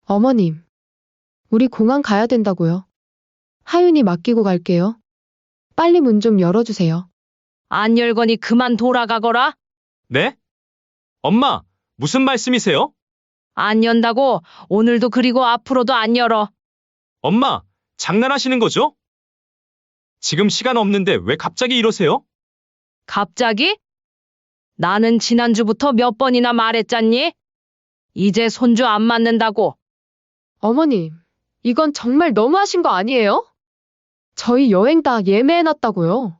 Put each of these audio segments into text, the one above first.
어머님, 우리 공항 가야 된다고요. 하윤이 맡기고 갈게요. 빨리 문 좀 열어주세요. 안 열거니 그만 돌아가거라. 네? 엄마, 무슨 말씀이세요? 안 연다고 오늘도 그리고 앞으로도 안 열어. 엄마, 장난하시는 거죠? 지금 시간 없는데 왜 갑자기 이러세요? 갑자기? 나는 지난주부터 몇 번이나 말했잖니? 이제 손주 안 맞는다고. 어머님, 이건 정말 너무하신 거 아니에요? 저희 여행 다 예매해놨다고요.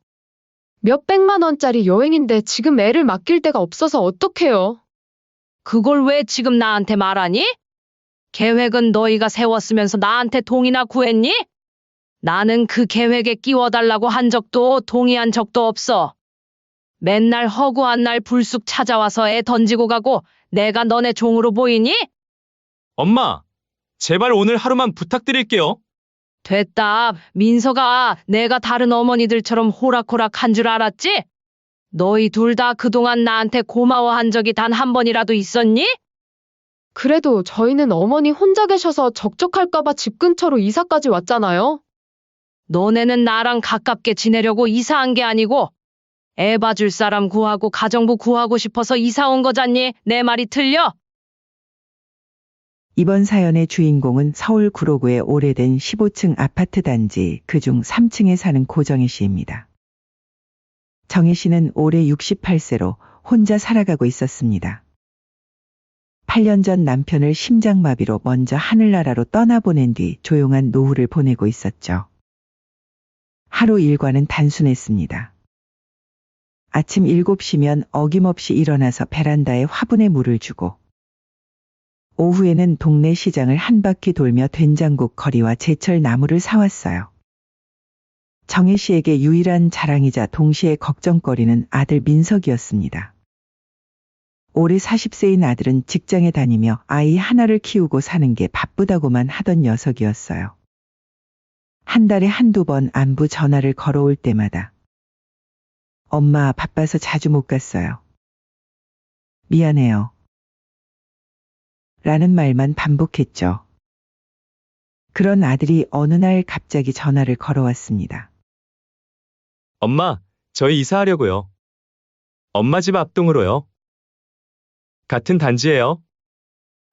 몇백만 원짜리 여행인데 지금 애를 맡길 데가 없어서 어떡해요? 그걸 왜 지금 나한테 말하니? 계획은 너희가 세웠으면서 나한테 동의나 구했니? 나는 그 계획에 끼워달라고 한 적도 동의한 적도 없어. 맨날 허구한 날 불쑥 찾아와서 애 던지고 가고 내가 너네 종으로 보이니? 엄마, 제발 오늘 하루만 부탁드릴게요. 됐다. 민서가 내가 다른 어머니들처럼 호락호락한 줄 알았지? 너희 둘 다 그동안 나한테 고마워한 적이 단 한 번이라도 있었니? 그래도 저희는 어머니 혼자 계셔서 적적할까봐 집 근처로 이사까지 왔잖아요. 너네는 나랑 가깝게 지내려고 이사한 게 아니고 애 봐줄 사람 구하고 가정부 구하고 싶어서 이사 온 거잖니? 내 말이 틀려? 이번 사연의 주인공은 서울 구로구의 오래된 15층 아파트 단지 그중 3층에 사는 고정희 씨입니다. 정희 씨는 올해 68세로 혼자 살아가고 있었습니다. 8년 전 남편을 심장마비로 먼저 하늘나라로 떠나보낸 뒤 조용한 노후를 보내고 있었죠. 하루 일과는 단순했습니다. 아침 7시면 어김없이 일어나서 베란다에 화분에 물을 주고 오후에는 동네 시장을 한 바퀴 돌며 된장국 거리와 제철 나물을 사왔어요. 정희 씨에게 유일한 자랑이자 동시에 걱정거리는 아들 민석이었습니다. 올해 40세인 아들은 직장에 다니며 아이 하나를 키우고 사는 게 바쁘다고만 하던 녀석이었어요. 한 달에 한두 번 안부 전화를 걸어올 때마다 엄마 바빠서 자주 못 갔어요. 미안해요. 라는 말만 반복했죠. 그런 아들이 어느 날 갑자기 전화를 걸어왔습니다. 엄마, 저희 이사하려고요. 엄마 집 앞동으로요. 같은 단지예요.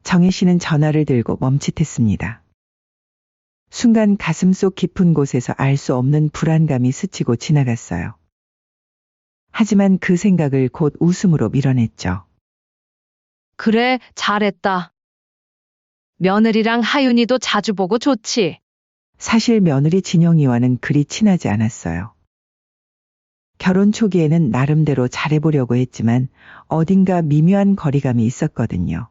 정희 씨는 전화를 들고 멈칫했습니다. 순간 가슴속 깊은 곳에서 알 수 없는 불안감이 스치고 지나갔어요. 하지만 그 생각을 곧 웃음으로 밀어냈죠. 그래, 잘했다. 며느리랑 하윤이도 자주 보고 좋지. 사실 며느리 진영이와는 그리 친하지 않았어요. 결혼 초기에는 나름대로 잘해보려고 했지만 어딘가 미묘한 거리감이 있었거든요.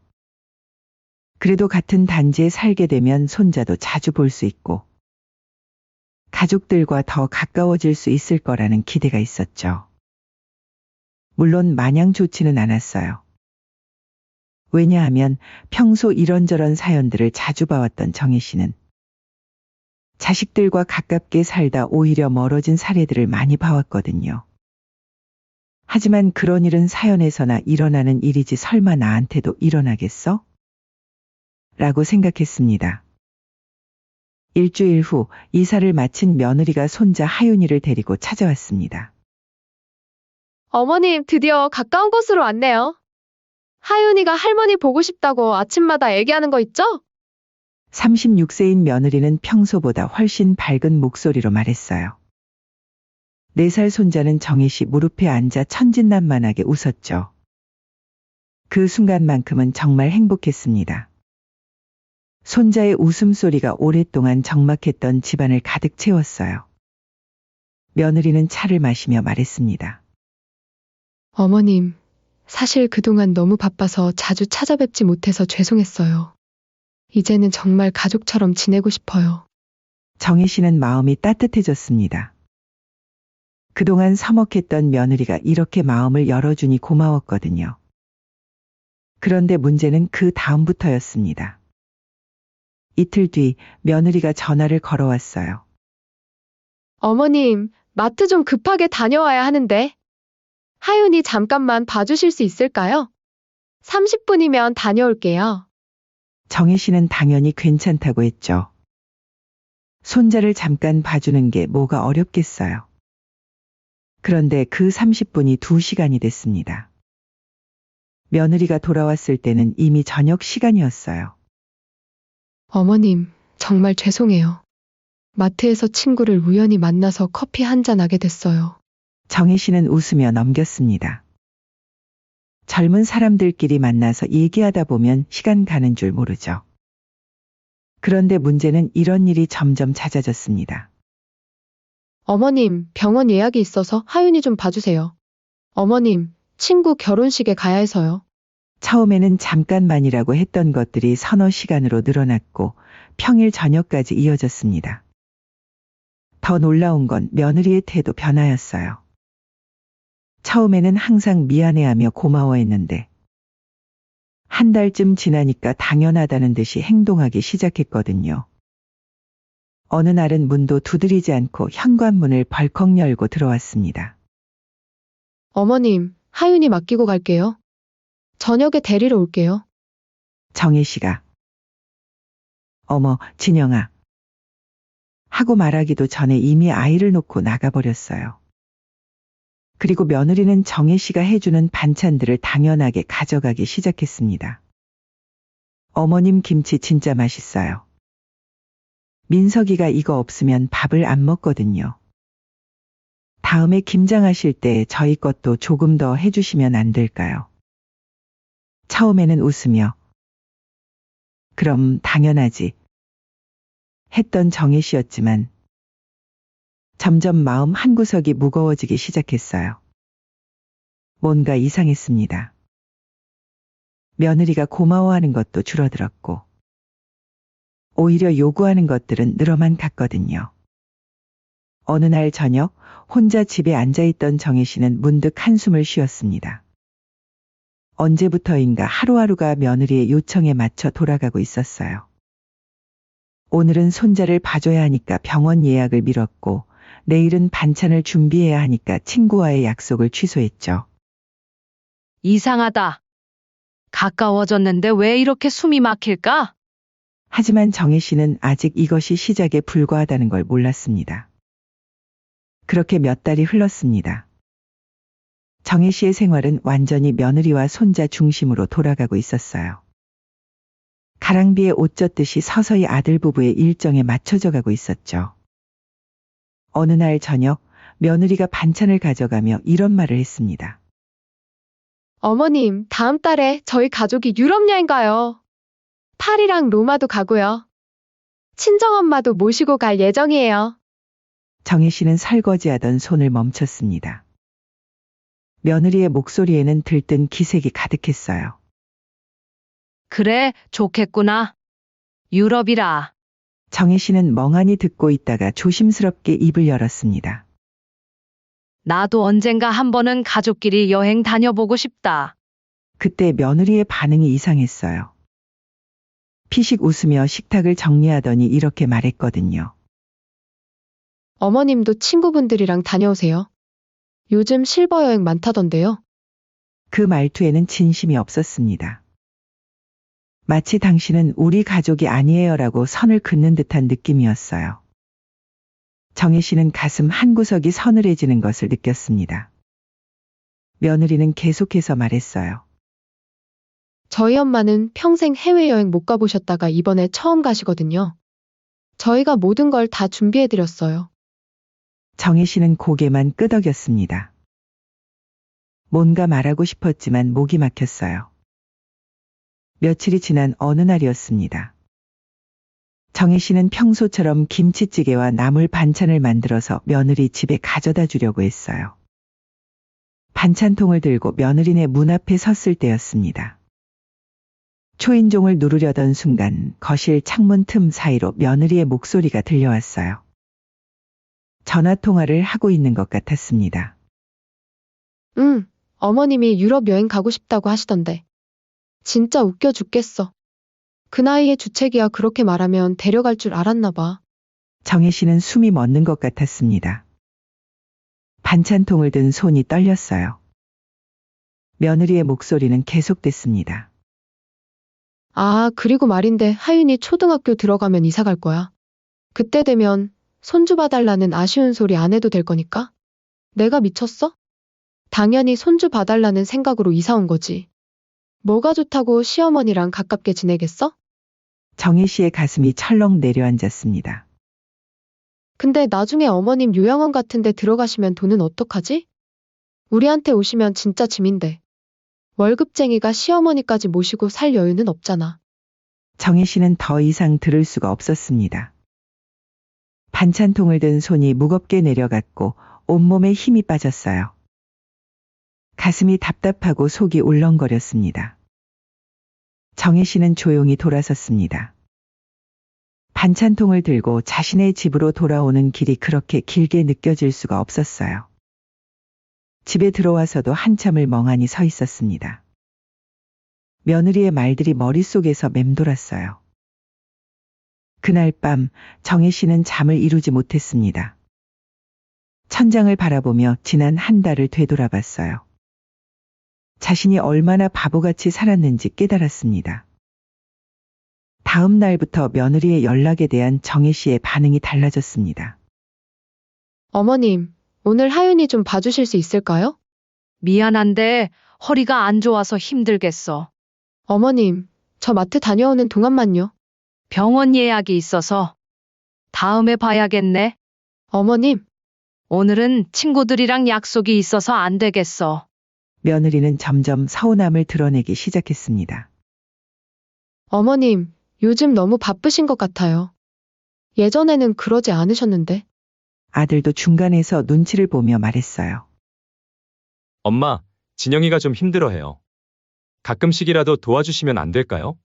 그래도 같은 단지에 살게 되면 손자도 자주 볼 수 있고 가족들과 더 가까워질 수 있을 거라는 기대가 있었죠. 물론 마냥 좋지는 않았어요. 왜냐하면 평소 이런저런 사연들을 자주 봐왔던 정희 씨는 자식들과 가깝게 살다 오히려 멀어진 사례들을 많이 봐왔거든요. 하지만 그런 일은 사연에서나 일어나는 일이지 설마 나한테도 일어나겠어? 라고 생각했습니다. 일주일 후 이사를 마친 며느리가 손자 하윤이를 데리고 찾아왔습니다. 어머님, 드디어 가까운 곳으로 왔네요. 하윤이가 할머니 보고 싶다고 아침마다 얘기하는 거 있죠? 36세인 며느리는 평소보다 훨씬 밝은 목소리로 말했어요. 4살 손자는 정희 씨 무릎에 앉아 천진난만하게 웃었죠. 그 순간만큼은 정말 행복했습니다. 손자의 웃음소리가 오랫동안 적막했던 집안을 가득 채웠어요. 며느리는 차를 마시며 말했습니다. 어머님, 사실 그동안 너무 바빠서 자주 찾아뵙지 못해서 죄송했어요. 이제는 정말 가족처럼 지내고 싶어요. 정희 씨는 마음이 따뜻해졌습니다. 그동안 서먹했던 며느리가 이렇게 마음을 열어주니 고마웠거든요. 그런데 문제는 그 다음부터였습니다. 이틀 뒤 며느리가 전화를 걸어왔어요. 어머님, 마트 좀 급하게 다녀와야 하는데. 하윤이 잠깐만 봐주실 수 있을까요? 30분이면 다녀올게요. 정혜 씨는 당연히 괜찮다고 했죠. 손자를 잠깐 봐주는 게 뭐가 어렵겠어요. 그런데 그 30분이 2시간이 됐습니다. 며느리가 돌아왔을 때는 이미 저녁 시간이었어요. 어머님, 정말 죄송해요. 마트에서 친구를 우연히 만나서 커피 한 잔 하게 됐어요. 정혜 씨는 웃으며 넘겼습니다. 젊은 사람들끼리 만나서 얘기하다 보면 시간 가는 줄 모르죠. 그런데 문제는 이런 일이 점점 잦아졌습니다. 어머님, 병원 예약이 있어서 하윤이 좀 봐주세요. 어머님, 친구 결혼식에 가야 해서요. 처음에는 잠깐만이라고 했던 것들이 서너 시간으로 늘어났고 평일 저녁까지 이어졌습니다. 더 놀라운 건 며느리의 태도 변화였어요. 처음에는 항상 미안해하며 고마워했는데 한 달쯤 지나니까 당연하다는 듯이 행동하기 시작했거든요. 어느 날은 문도 두드리지 않고 현관문을 벌컥 열고 들어왔습니다. 어머님, 하윤이 맡기고 갈게요. 저녁에 데리러 올게요. 정혜 씨가 어머, 진영아 하고 말하기도 전에 이미 아이를 놓고 나가버렸어요. 그리고 며느리는 정혜 씨가 해주는 반찬들을 당연하게 가져가기 시작했습니다. 어머님 김치 진짜 맛있어요. 민석이가 이거 없으면 밥을 안 먹거든요. 다음에 김장하실 때 저희 것도 조금 더 해주시면 안 될까요? 처음에는 웃으며 그럼 당연하지 했던 정혜 씨였지만 점점 마음 한구석이 무거워지기 시작했어요. 뭔가 이상했습니다. 며느리가 고마워하는 것도 줄어들었고 오히려 요구하는 것들은 늘어만 갔거든요. 어느 날 저녁 혼자 집에 앉아있던 정혜 씨는 문득 한숨을 쉬었습니다. 언제부터인가 하루하루가 며느리의 요청에 맞춰 돌아가고 있었어요. 오늘은 손자를 봐줘야 하니까 병원 예약을 미뤘고 내일은 반찬을 준비해야 하니까 친구와의 약속을 취소했죠. 이상하다. 가까워졌는데 왜 이렇게 숨이 막힐까? 하지만 정혜 씨는 아직 이것이 시작에 불과하다는 걸 몰랐습니다. 그렇게 몇 달이 흘렀습니다. 정혜 씨의 생활은 완전히 며느리와 손자 중심으로 돌아가고 있었어요. 가랑비에 옷 젖듯이 서서히 아들 부부의 일정에 맞춰져 가고 있었죠. 어느 날 저녁 며느리가 반찬을 가져가며 이런 말을 했습니다. 어머님, 다음 달에 저희 가족이 유럽 여행 가요. 파리랑 로마도 가고요. 친정엄마도 모시고 갈 예정이에요. 정혜 씨는 설거지하던 손을 멈췄습니다. 며느리의 목소리에는 들뜬 기색이 가득했어요. 그래, 좋겠구나. 유럽이라. 정혜 씨는 멍하니 듣고 있다가 조심스럽게 입을 열었습니다. 나도 언젠가 한 번은 가족끼리 여행 다녀보고 싶다. 그때 며느리의 반응이 이상했어요. 피식 웃으며 식탁을 정리하더니 이렇게 말했거든요. 어머님도 친구분들이랑 다녀오세요. 요즘 실버 여행 많다던데요. 그 말투에는 진심이 없었습니다. 마치 당신은 우리 가족이 아니에요라고 선을 긋는 듯한 느낌이었어요. 정혜 씨는 가슴 한구석이 서늘해지는 것을 느꼈습니다. 며느리는 계속해서 말했어요. 저희 엄마는 평생 해외여행 못 가보셨다가 이번에 처음 가시거든요. 저희가 모든 걸 다 준비해드렸어요. 정혜 씨는 고개만 끄덕였습니다. 뭔가 말하고 싶었지만 목이 막혔어요. 며칠이 지난 어느 날이었습니다. 정혜 씨는 평소처럼 김치찌개와 나물 반찬을 만들어서 며느리 집에 가져다 주려고 했어요. 반찬통을 들고 며느리네 문 앞에 섰을 때였습니다. 초인종을 누르려던 순간 거실 창문 틈 사이로 며느리의 목소리가 들려왔어요. 전화 통화를 하고 있는 것 같았습니다. 응, 어머님이 유럽 여행 가고 싶다고 하시던데. 진짜 웃겨 죽겠어. 그 나이에 주책이야 그렇게 말하면 데려갈 줄 알았나 봐. 정혜 씨는 숨이 멎는 것 같았습니다. 반찬통을 든 손이 떨렸어요. 며느리의 목소리는 계속됐습니다. 아, 그리고 말인데 하윤이 초등학교 들어가면 이사 갈 거야. 그때 되면 손주 봐달라는 아쉬운 소리 안 해도 될 거니까. 내가 미쳤어? 당연히 손주 봐달라는 생각으로 이사 온 거지. 뭐가 좋다고 시어머니랑 가깝게 지내겠어? 정혜 씨의 가슴이 철렁 내려앉았습니다. 근데 나중에 어머님 요양원 같은 데 들어가시면 돈은 어떡하지? 우리한테 오시면 진짜 짐인데. 월급쟁이가 시어머니까지 모시고 살 여유는 없잖아. 정혜 씨는 더 이상 들을 수가 없었습니다. 반찬통을 든 손이 무겁게 내려갔고 온몸에 힘이 빠졌어요. 가슴이 답답하고 속이 울렁거렸습니다. 정혜 씨는 조용히 돌아섰습니다. 반찬통을 들고 자신의 집으로 돌아오는 길이 그렇게 길게 느껴질 수가 없었어요. 집에 들어와서도 한참을 멍하니 서 있었습니다. 며느리의 말들이 머릿속에서 맴돌았어요. 그날 밤 정혜 씨는 잠을 이루지 못했습니다. 천장을 바라보며 지난 한 달을 되돌아봤어요. 자신이 얼마나 바보같이 살았는지 깨달았습니다. 다음 날부터 며느리의 연락에 대한 정혜 씨의 반응이 달라졌습니다. 어머님, 오늘 하윤이 좀 봐주실 수 있을까요? 미안한데 허리가 안 좋아서 힘들겠어. 어머님, 저 마트 다녀오는 동안만요. 병원 예약이 있어서 다음에 봐야겠네. 어머님, 오늘은 친구들이랑 약속이 있어서 안 되겠어. 며느리는 점점 서운함을 드러내기 시작했습니다. 어머님, 요즘 너무 바쁘신 것 같아요. 예전에는 그러지 않으셨는데. 아들도 중간에서 눈치를 보며 말했어요. 엄마, 진영이가 좀 힘들어해요. 가끔씩이라도 도와주시면 안 될까요?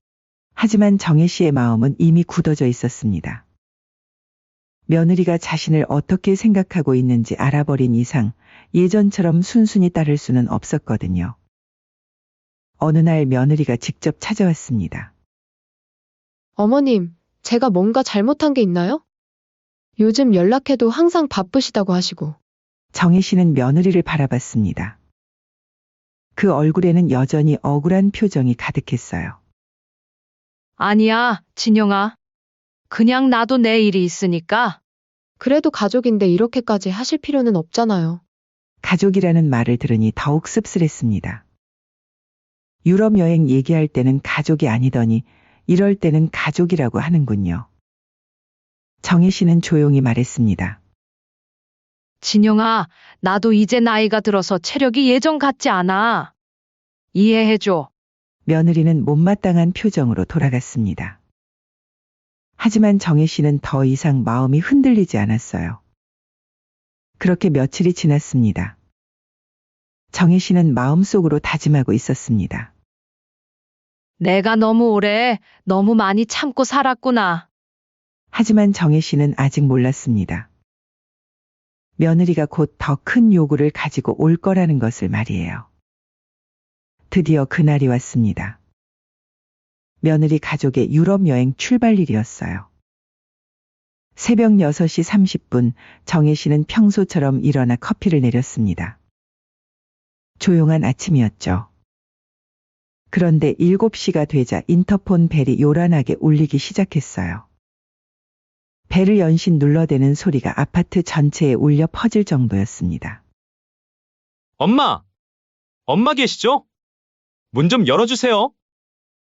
하지만 정혜 씨의 마음은 이미 굳어져 있었습니다. 며느리가 자신을 어떻게 생각하고 있는지 알아버린 이상 예전처럼 순순히 따를 수는 없었거든요. 어느 날 며느리가 직접 찾아왔습니다. 어머님, 제가 뭔가 잘못한 게 있나요? 요즘 연락해도 항상 바쁘시다고 하시고. 정혜 씨는 며느리를 바라봤습니다. 그 얼굴에는 여전히 억울한 표정이 가득했어요. 아니야, 진영아. 그냥 나도 내 일이 있으니까. 그래도 가족인데 이렇게까지 하실 필요는 없잖아요. 가족이라는 말을 들으니 더욱 씁쓸했습니다. 유럽 여행 얘기할 때는 가족이 아니더니 이럴 때는 가족이라고 하는군요. 정혜 씨는 조용히 말했습니다. 진영아, 나도 이제 나이가 들어서 체력이 예전 같지 않아. 이해해줘. 며느리는 못마땅한 표정으로 돌아갔습니다. 하지만 정혜 씨는 더 이상 마음이 흔들리지 않았어요. 그렇게 며칠이 지났습니다. 정혜 씨는 마음속으로 다짐하고 있었습니다. 내가 너무 오래, 너무 많이 참고 살았구나. 하지만 정혜 씨는 아직 몰랐습니다. 며느리가 곧 더 큰 요구를 가지고 올 거라는 것을 말이에요. 드디어 그날이 왔습니다. 며느리 가족의 유럽 여행 출발일이었어요. 새벽 6시 30분 정혜 씨는 평소처럼 일어나 커피를 내렸습니다. 조용한 아침이었죠. 그런데 7시가 되자 인터폰 벨이 요란하게 울리기 시작했어요. 벨을 연신 눌러대는 소리가 아파트 전체에 울려 퍼질 정도였습니다. 엄마! 엄마 계시죠? 문 좀 열어주세요.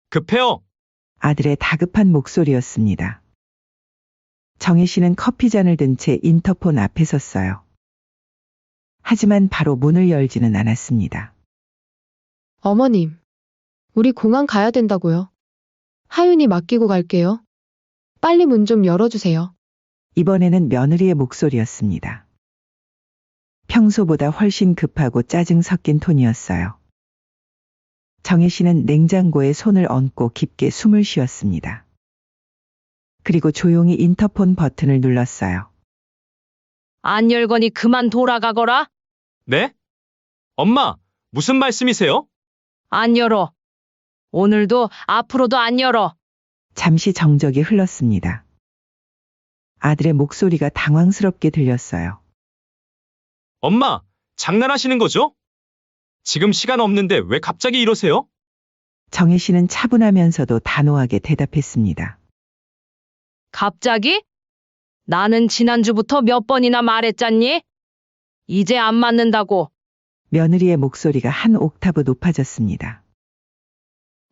급해요. 아들의 다급한 목소리였습니다. 정혜 씨는 커피잔을 든 채 인터폰 앞에 섰어요. 하지만 바로 문을 열지는 않았습니다. 어머님, 우리 공항 가야 된다고요. 하윤이 맡기고 갈게요. 빨리 문 좀 열어주세요. 이번에는 며느리의 목소리였습니다. 평소보다 훨씬 급하고 짜증 섞인 톤이었어요. 정혜 씨는 냉장고에 손을 얹고 깊게 숨을 쉬었습니다. 그리고 조용히 인터폰 버튼을 눌렀어요. 안 열거니 그만 돌아가거라. 네? 엄마, 무슨 말씀이세요? 안 열어. 오늘도 앞으로도 안 열어. 잠시 정적이 흘렀습니다. 아들의 목소리가 당황스럽게 들렸어요. 엄마, 장난하시는 거죠? 지금 시간 없는데 왜 갑자기 이러세요? 정혜 씨는 차분하면서도 단호하게 대답했습니다. 갑자기? 나는 지난주부터 몇 번이나 말했잖니? 이제 안 맞는다고. 며느리의 목소리가 한 옥타브 높아졌습니다.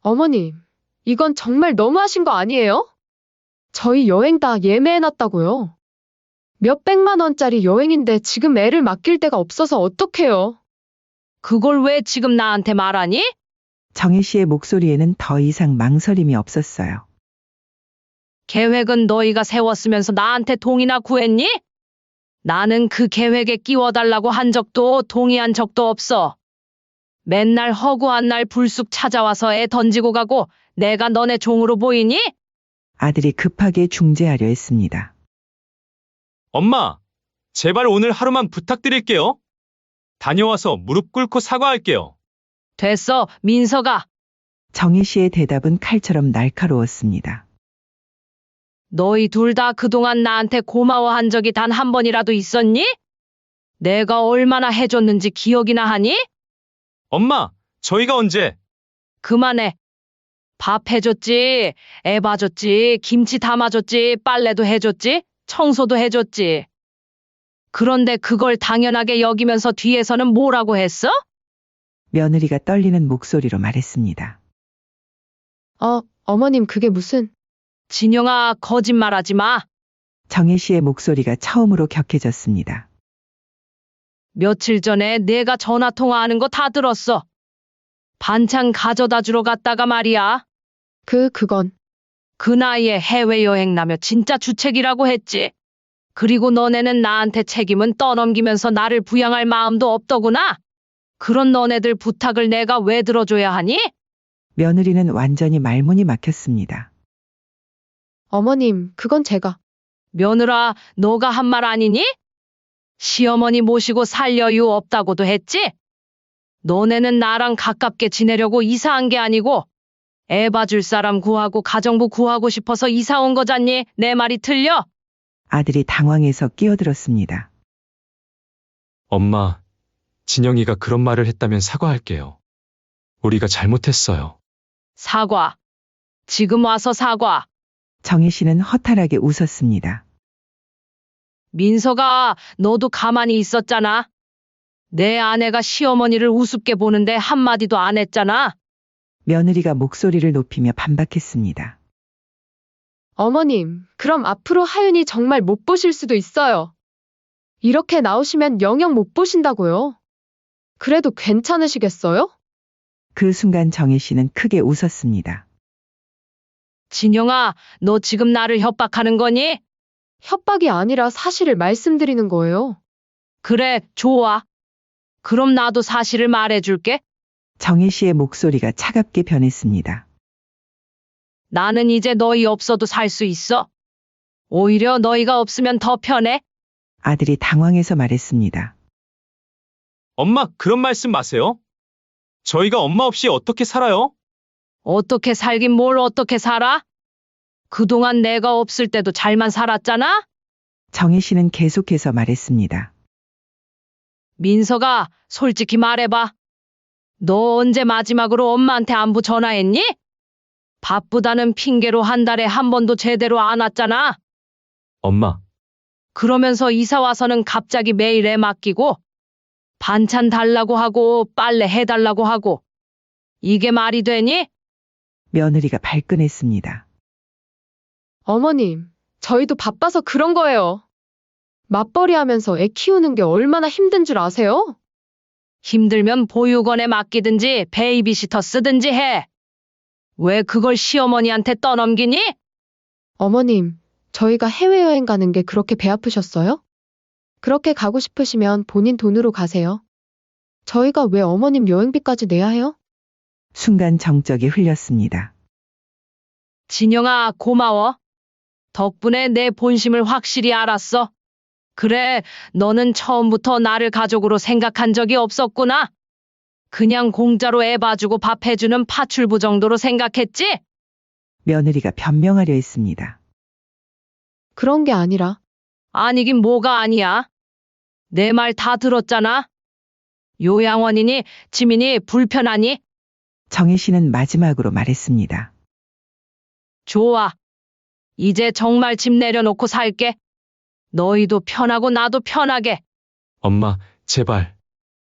어머님, 이건 정말 너무하신 거 아니에요? 저희 여행 다 예매해놨다고요. 몇백만 원짜리 여행인데 지금 애를 맡길 데가 없어서 어떡해요? 그걸 왜 지금 나한테 말하니? 정혜 씨의 목소리에는 더 이상 망설임이 없었어요. 계획은 너희가 세웠으면서 나한테 동의나 구했니? 나는 그 계획에 끼워달라고 한 적도 동의한 적도 없어. 맨날 허구한 날 불쑥 찾아와서 애 던지고 가고 내가 너네 종으로 보이니? 아들이 급하게 중재하려 했습니다. 엄마, 제발 오늘 하루만 부탁드릴게요. 다녀와서 무릎 꿇고 사과할게요. 됐어, 민서가. 정혜 씨의 대답은 칼처럼 날카로웠습니다. 너희 둘 다 그동안 나한테 고마워한 적이 단 한 번이라도 있었니? 내가 얼마나 해줬는지 기억이나 하니? 엄마, 저희가 언제? 그만해. 밥 해줬지, 애 봐줬지, 김치 담아줬지, 빨래도 해줬지, 청소도 해줬지. 그런데 그걸 당연하게 여기면서 뒤에서는 뭐라고 했어? 며느리가 떨리는 목소리로 말했습니다. 어머님 그게 무슨... 진영아, 거짓말하지 마. 정혜 씨의 목소리가 처음으로 격해졌습니다. 며칠 전에 내가 전화 통화하는 거 다 들었어. 반찬 가져다 주러 갔다가 말이야. 그건... 그 나이에 해외여행 나며 진짜 주책이라고 했지. 그리고 너네는 나한테 책임은 떠넘기면서 나를 부양할 마음도 없더구나. 그런 너네들 부탁을 내가 왜 들어줘야 하니? 며느리는 완전히 말문이 막혔습니다. 어머님, 그건 제가... 며느라, 너가 한 말 아니니? 시어머니 모시고 살 여유 없다고도 했지? 너네는 나랑 가깝게 지내려고 이사한 게 아니고 애 봐줄 사람 구하고 가정부 구하고 싶어서 이사 온 거잖니? 내 말이 틀려? 아들이 당황해서 끼어들었습니다. 엄마, 진영이가 그런 말을 했다면 사과할게요. 우리가 잘못했어요. 사과. 지금 와서 사과. 정혜 씨는 허탈하게 웃었습니다. 민서가 너도 가만히 있었잖아. 내 아내가 시어머니를 우습게 보는데 한마디도 안 했잖아. 며느리가 목소리를 높이며 반박했습니다. 어머님, 그럼 앞으로 하윤이 정말 못 보실 수도 있어요. 이렇게 나오시면 영영 못 보신다고요. 그래도 괜찮으시겠어요? 그 순간 정혜 씨는 크게 웃었습니다. 진영아, 너 지금 나를 협박하는 거니? 협박이 아니라 사실을 말씀드리는 거예요. 그래, 좋아. 그럼 나도 사실을 말해줄게. 정혜 씨의 목소리가 차갑게 변했습니다. 나는 이제 너희 없어도 살 수 있어. 오히려 너희가 없으면 더 편해. 아들이 당황해서 말했습니다. 엄마, 그런 말씀 마세요. 저희가 엄마 없이 어떻게 살아요? 어떻게 살긴 뭘 어떻게 살아? 그동안 내가 없을 때도 잘만 살았잖아? 정혜 씨는 계속해서 말했습니다. 민서가 솔직히 말해봐. 너 언제 마지막으로 엄마한테 안부 전화했니? 바쁘다는 핑계로 한 달에 한 번도 제대로 안 왔잖아. 엄마, 그러면서 이사 와서는 갑자기 매일 애 맡기고 반찬 달라고 하고 빨래 해달라고 하고 이게 말이 되니? 며느리가 발끈했습니다. 어머님, 저희도 바빠서 그런 거예요. 맞벌이 하면서 애 키우는 게 얼마나 힘든 줄 아세요? 힘들면 보육원에 맡기든지 베이비시터 쓰든지 해. 왜 그걸 시어머니한테 떠넘기니? 어머님, 저희가 해외여행 가는 게 그렇게 배 아프셨어요? 그렇게 가고 싶으시면 본인 돈으로 가세요. 저희가 왜 어머님 여행비까지 내야 해요? 순간 정적이 흘렸습니다. 진영아, 고마워. 덕분에 내 본심을 확실히 알았어. 그래, 너는 처음부터 나를 가족으로 생각한 적이 없었구나. 그냥 공짜로 애 봐주고 밥 해주는 파출부 정도로 생각했지? 며느리가 변명하려 했습니다. 그런 게 아니라 아니긴 뭐가 아니야. 내 말 다 들었잖아. 요양원이니 지민이 불편하니? 정혜 씨는 마지막으로 말했습니다. 좋아. 이제 정말 집 내려놓고 살게. 너희도 편하고 나도 편하게. 엄마, 제발.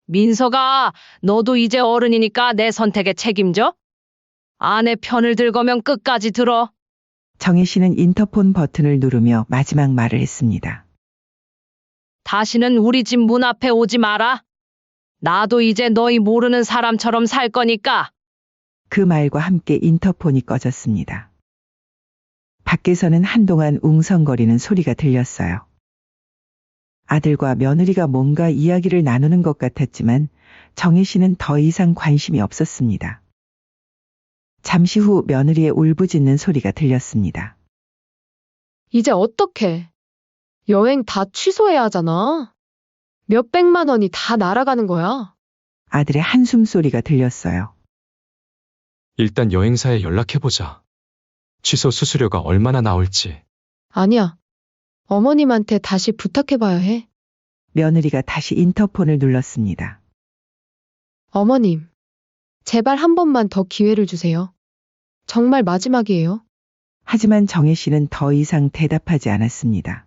민서가 너도 이제 어른이니까 내 선택에 책임져? 아내 편을 들 거면 끝까지 들어. 정혜 씨는 인터폰 버튼을 누르며 마지막 말을 했습니다. 다시는 우리 집 문 앞에 오지 마라. 나도 이제 너희 모르는 사람처럼 살 거니까. 그 말과 함께 인터폰이 꺼졌습니다. 밖에서는 한동안 웅성거리는 소리가 들렸어요. 아들과 며느리가 뭔가 이야기를 나누는 것 같았지만 정혜 씨는 더 이상 관심이 없었습니다. 잠시 후 며느리의 울부짖는 소리가 들렸습니다. 이제 어떡해. 여행 다 취소해야 하잖아. 몇백만 원이 다 날아가는 거야. 아들의 한숨 소리가 들렸어요. 일단 여행사에 연락해보자. 취소 수수료가 얼마나 나올지. 아니야. 어머님한테 다시 부탁해봐야 해. 며느리가 다시 인터폰을 눌렀습니다. 어머님, 제발 한 번만 더 기회를 주세요. 정말 마지막이에요. 하지만 정혜 씨는 더 이상 대답하지 않았습니다.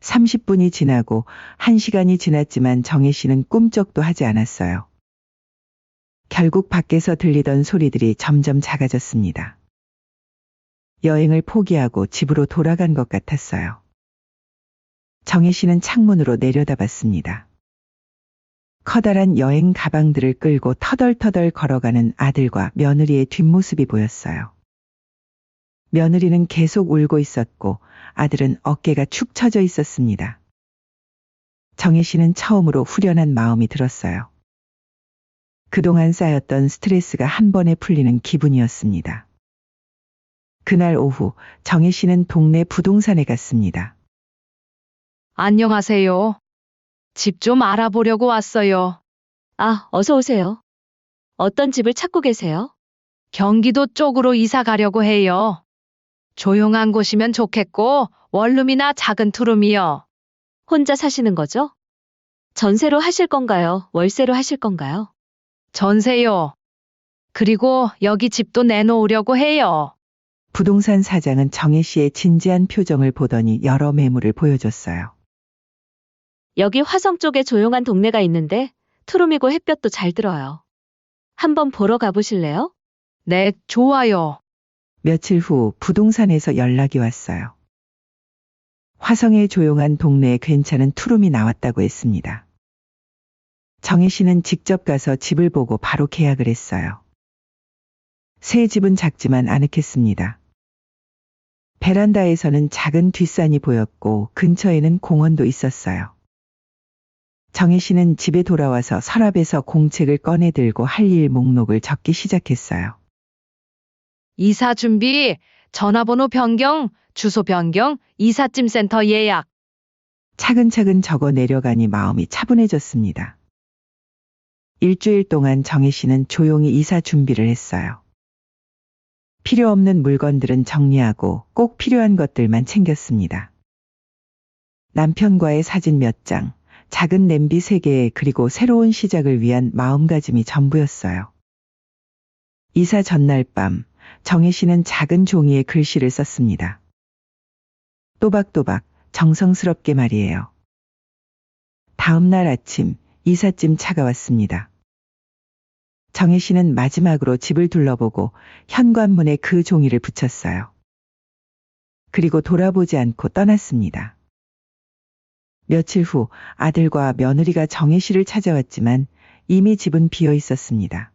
30분이 지나고 1시간이 지났지만 정혜 씨는 꿈쩍도 하지 않았어요. 결국 밖에서 들리던 소리들이 점점 작아졌습니다. 여행을 포기하고 집으로 돌아간 것 같았어요. 정혜 씨는 창문으로 내려다봤습니다. 커다란 여행 가방들을 끌고 터덜터덜 걸어가는 아들과 며느리의 뒷모습이 보였어요. 며느리는 계속 울고 있었고 아들은 어깨가 축 처져 있었습니다. 정혜 씨는 처음으로 후련한 마음이 들었어요. 그동안 쌓였던 스트레스가 한 번에 풀리는 기분이었습니다. 그날 오후 정혜 씨는 동네 부동산에 갔습니다. 안녕하세요. 집 좀 알아보려고 왔어요. 아, 어서 오세요. 어떤 집을 찾고 계세요? 경기도 쪽으로 이사 가려고 해요. 조용한 곳이면 좋겠고 원룸이나 작은 투룸이요. 혼자 사시는 거죠? 전세로 하실 건가요? 월세로 하실 건가요? 전세요. 그리고 여기 집도 내놓으려고 해요. 부동산 사장은 정혜 씨의 진지한 표정을 보더니 여러 매물을 보여줬어요. 여기 화성 쪽에 조용한 동네가 있는데 투룸이고 햇볕도 잘 들어요. 한번 보러 가보실래요? 네, 좋아요. 며칠 후 부동산에서 연락이 왔어요. 화성의 조용한 동네에 괜찮은 투룸이 나왔다고 했습니다. 정혜 씨는 직접 가서 집을 보고 바로 계약을 했어요. 새 집은 작지만 아늑했습니다. 베란다에서는 작은 뒷산이 보였고 근처에는 공원도 있었어요. 정혜 씨는 집에 돌아와서 서랍에서 공책을 꺼내 들고 할 일 목록을 적기 시작했어요. 이사 준비, 전화번호 변경, 주소 변경, 이삿짐 센터 예약. 차근차근 적어 내려가니 마음이 차분해졌습니다. 일주일 동안 정혜 씨는 조용히 이사 준비를 했어요. 필요 없는 물건들은 정리하고 꼭 필요한 것들만 챙겼습니다. 남편과의 사진 몇 장, 작은 냄비 3개 그리고 새로운 시작을 위한 마음가짐이 전부였어요. 이사 전날 밤 정혜 씨는 작은 종이에 글씨를 썼습니다. 또박또박 정성스럽게 말이에요. 다음 날 아침 이삿짐 차가 왔습니다. 정혜 씨는 마지막으로 집을 둘러보고 현관문에 그 종이를 붙였어요. 그리고 돌아보지 않고 떠났습니다. 며칠 후 아들과 며느리가 정혜 씨를 찾아왔지만 이미 집은 비어 있었습니다.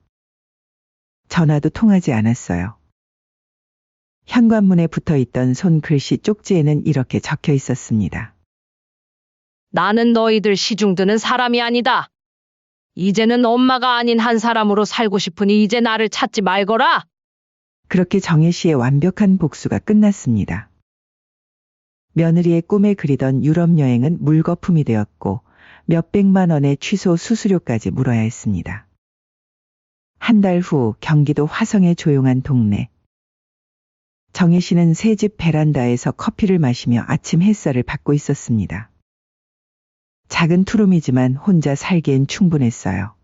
전화도 통하지 않았어요. 현관문에 붙어 있던 손글씨 쪽지에는 이렇게 적혀 있었습니다. 나는 너희들 시중 드는 사람이 아니다. 이제는 엄마가 아닌 한 사람으로 살고 싶으니 이제 나를 찾지 말거라. 그렇게 정혜 씨의 완벽한 복수가 끝났습니다. 며느리의 꿈에 그리던 유럽 여행은 물거품이 되었고 몇백만 원의 취소 수수료까지 물어야 했습니다. 한 달 후 경기도 화성의 조용한 동네. 정혜 씨는 새 집 베란다에서 커피를 마시며 아침 햇살을 받고 있었습니다. 작은 투룸이지만 혼자 살기엔 충분했어요.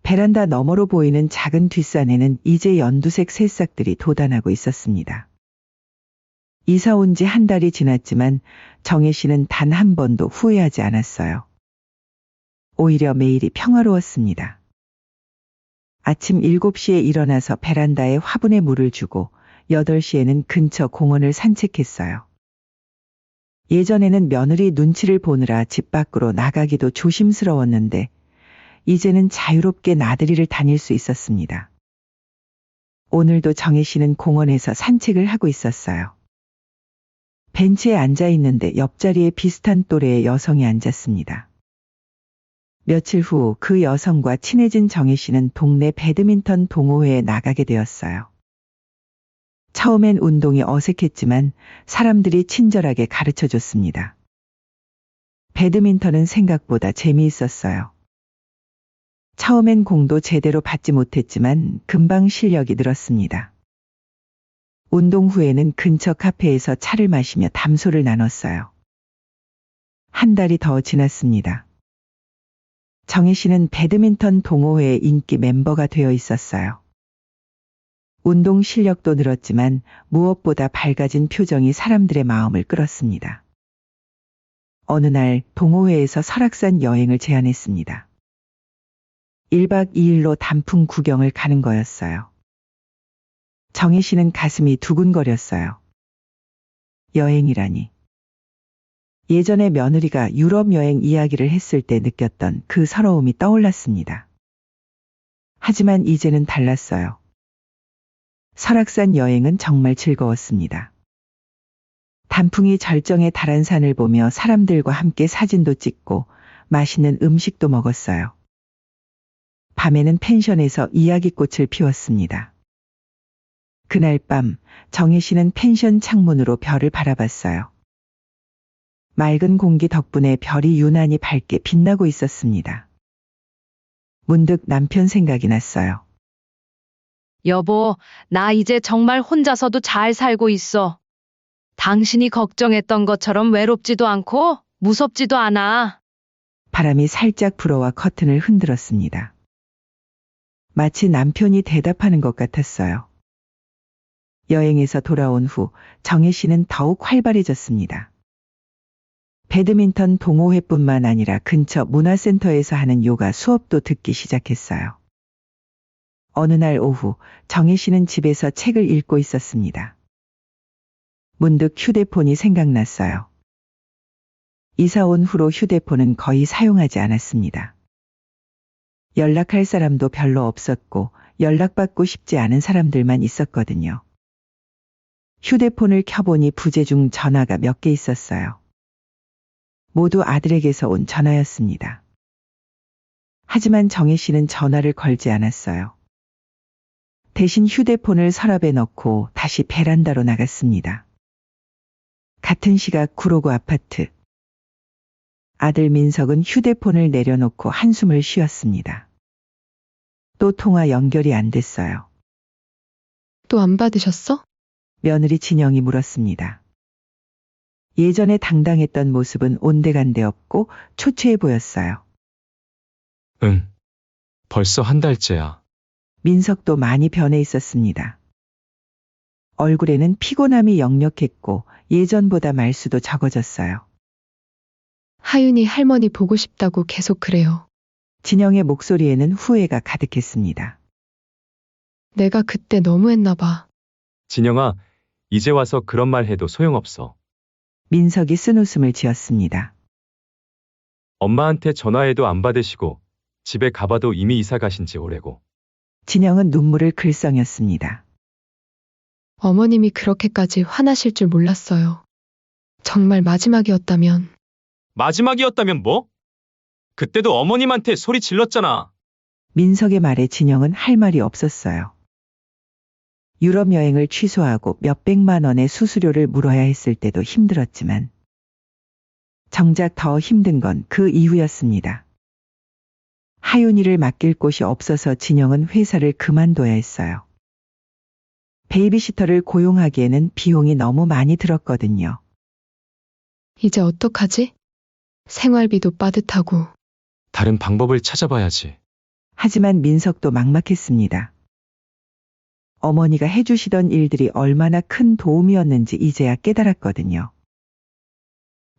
베란다 너머로 보이는 작은 뒷산에는 이제 연두색 새싹들이 돋아나고 있었습니다. 이사 온 지 한 달이 지났지만 정혜 씨는 단 한 번도 후회하지 않았어요. 오히려 매일이 평화로웠습니다. 아침 7시에 일어나서 베란다에 화분에 물을 주고 8시에는 근처 공원을 산책했어요. 예전에는 며느리 눈치를 보느라 집 밖으로 나가기도 조심스러웠는데 이제는 자유롭게 나들이를 다닐 수 있었습니다. 오늘도 정혜 씨는 공원에서 산책을 하고 있었어요. 벤치에 앉아 있는데 옆자리에 비슷한 또래의 여성이 앉았습니다. 며칠 후 그 여성과 친해진 정혜 씨는 동네 배드민턴 동호회에 나가게 되었어요. 처음엔 운동이 어색했지만 사람들이 친절하게 가르쳐 줬습니다. 배드민턴은 생각보다 재미있었어요. 처음엔 공도 제대로 받지 못했지만 금방 실력이 늘었습니다. 운동 후에는 근처 카페에서 차를 마시며 담소를 나눴어요. 한 달이 더 지났습니다. 정혜 씨는 배드민턴 동호회의 인기 멤버가 되어 있었어요. 운동 실력도 늘었지만 무엇보다 밝아진 표정이 사람들의 마음을 끌었습니다. 어느 날 동호회에서 설악산 여행을 제안했습니다. 1박 2일로 단풍 구경을 가는 거였어요. 정혜 씨는 가슴이 두근거렸어요. 여행이라니. 예전에 며느리가 유럽 여행 이야기를 했을 때 느꼈던 그 서러움이 떠올랐습니다. 하지만 이제는 달랐어요. 설악산 여행은 정말 즐거웠습니다. 단풍이 절정에 달한 산을 보며 사람들과 함께 사진도 찍고 맛있는 음식도 먹었어요. 밤에는 펜션에서 이야기꽃을 피웠습니다. 그날 밤 정혜 씨는 펜션 창문으로 별을 바라봤어요. 맑은 공기 덕분에 별이 유난히 밝게 빛나고 있었습니다. 문득 남편 생각이 났어요. 여보, 나 이제 정말 혼자서도 잘 살고 있어. 당신이 걱정했던 것처럼 외롭지도 않고 무섭지도 않아. 바람이 살짝 불어와 커튼을 흔들었습니다. 마치 남편이 대답하는 것 같았어요. 여행에서 돌아온 후 정혜 씨는 더욱 활발해졌습니다. 배드민턴 동호회뿐만 아니라 근처 문화센터에서 하는 요가 수업도 듣기 시작했어요. 어느 날 오후 정혜 씨는 집에서 책을 읽고 있었습니다. 문득 휴대폰이 생각났어요. 이사 온 후로 휴대폰은 거의 사용하지 않았습니다. 연락할 사람도 별로 없었고 연락받고 싶지 않은 사람들만 있었거든요. 휴대폰을 켜보니 부재 중 전화가 몇 개 있었어요. 모두 아들에게서 온 전화였습니다. 하지만 정혜 씨는 전화를 걸지 않았어요. 대신 휴대폰을 서랍에 넣고 다시 베란다로 나갔습니다. 같은 시각 구로구 아파트. 아들 민석은 휴대폰을 내려놓고 한숨을 쉬었습니다. 또 통화 연결이 안 됐어요. 또 안 받으셨어? 며느리 진영이 물었습니다. 예전에 당당했던 모습은 온데간데 없고 초췌해 보였어요. 응. 벌써 한 달째야. 민석도 많이 변해 있었습니다. 얼굴에는 피곤함이 역력했고 예전보다 말수도 적어졌어요. 하윤이 할머니 보고 싶다고 계속 그래요. 진영의 목소리에는 후회가 가득했습니다. 내가 그때 너무했나 봐. 진영아, 이제 와서 그런 말 해도 소용없어. 민석이 쓴웃음을 지었습니다. 엄마한테 전화해도 안 받으시고 집에 가봐도 이미 이사 가신 지 오래고. 진영은 눈물을 글썽였습니다. 어머님이 그렇게까지 화나실 줄 몰랐어요. 정말 마지막이었다면. 마지막이었다면 뭐? 그때도 어머님한테 소리 질렀잖아. 민석의 말에 진영은 할 말이 없었어요. 유럽 여행을 취소하고 몇백만 원의 수수료를 물어야 했을 때도 힘들었지만 정작 더 힘든 건 그 이후였습니다. 하윤이를 맡길 곳이 없어서 진영은 회사를 그만둬야 했어요. 베이비시터를 고용하기에는 비용이 너무 많이 들었거든요. 이제 어떡하지? 생활비도 빠듯하고. 다른 방법을 찾아봐야지. 하지만 민석도 막막했습니다. 어머니가 해주시던 일들이 얼마나 큰 도움이었는지 이제야 깨달았거든요.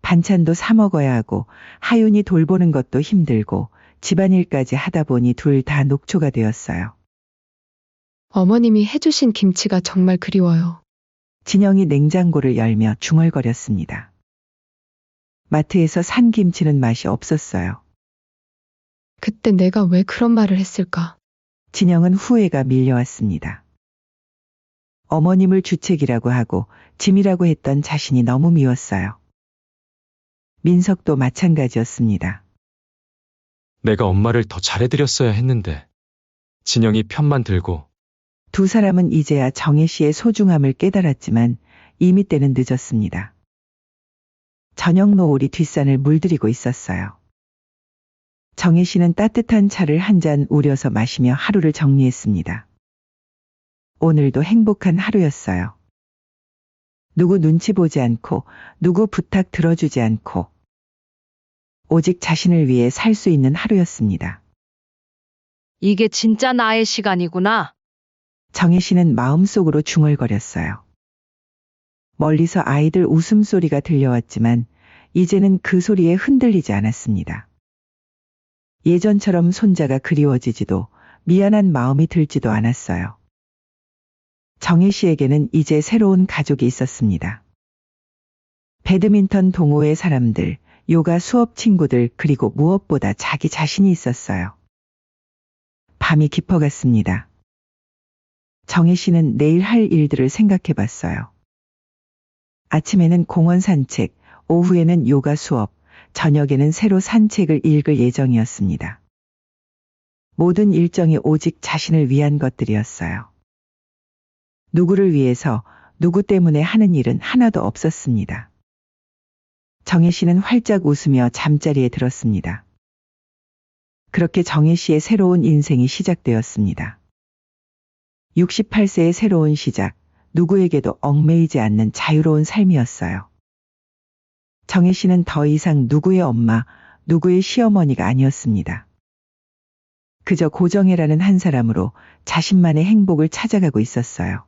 반찬도 사 먹어야 하고 하윤이 돌보는 것도 힘들고 집안일까지 하다 보니 둘 다 녹초가 되었어요. 어머님이 해주신 김치가 정말 그리워요. 진영이 냉장고를 열며 중얼거렸습니다. 마트에서 산 김치는 맛이 없었어요. 그때 내가 왜 그런 말을 했을까? 진영은 후회가 밀려왔습니다. 어머님을 주책이라고 하고 짐이라고 했던 자신이 너무 미웠어요. 민석도 마찬가지였습니다. 내가 엄마를 더 잘해드렸어야 했는데. 진영이 편만 들고. 두 사람은 이제야 정혜 씨의 소중함을 깨달았지만 이미 때는 늦었습니다. 저녁 노을이 뒷산을 물들이고 있었어요. 정혜 씨는 따뜻한 차를 한 잔 우려서 마시며 하루를 정리했습니다. 오늘도 행복한 하루였어요. 누구 눈치 보지 않고 누구 부탁 들어주지 않고 오직 자신을 위해 살 수 있는 하루였습니다. 이게 진짜 나의 시간이구나. 정혜 씨는 마음속으로 중얼거렸어요. 멀리서 아이들 웃음소리가 들려왔지만 이제는 그 소리에 흔들리지 않았습니다. 예전처럼 손자가 그리워지지도 미안한 마음이 들지도 않았어요. 정혜 씨에게는 이제 새로운 가족이 있었습니다. 배드민턴 동호회 사람들, 요가 수업 친구들, 그리고 무엇보다 자기 자신이 있었어요. 밤이 깊어갔습니다. 정혜 씨는 내일 할 일들을 생각해 봤어요. 아침에는 공원 산책, 오후에는 요가 수업, 저녁에는 새로 산 책을 읽을 예정이었습니다. 모든 일정이 오직 자신을 위한 것들이었어요. 누구를 위해서, 누구 때문에 하는 일은 하나도 없었습니다. 정혜 씨는 활짝 웃으며 잠자리에 들었습니다. 그렇게 정혜 씨의 새로운 인생이 시작되었습니다. 68세의 새로운 시작, 누구에게도 얽매이지 않는 자유로운 삶이었어요. 정혜 씨는 더 이상 누구의 엄마, 누구의 시어머니가 아니었습니다. 그저 고정혜라는 한 사람으로 자신만의 행복을 찾아가고 있었어요.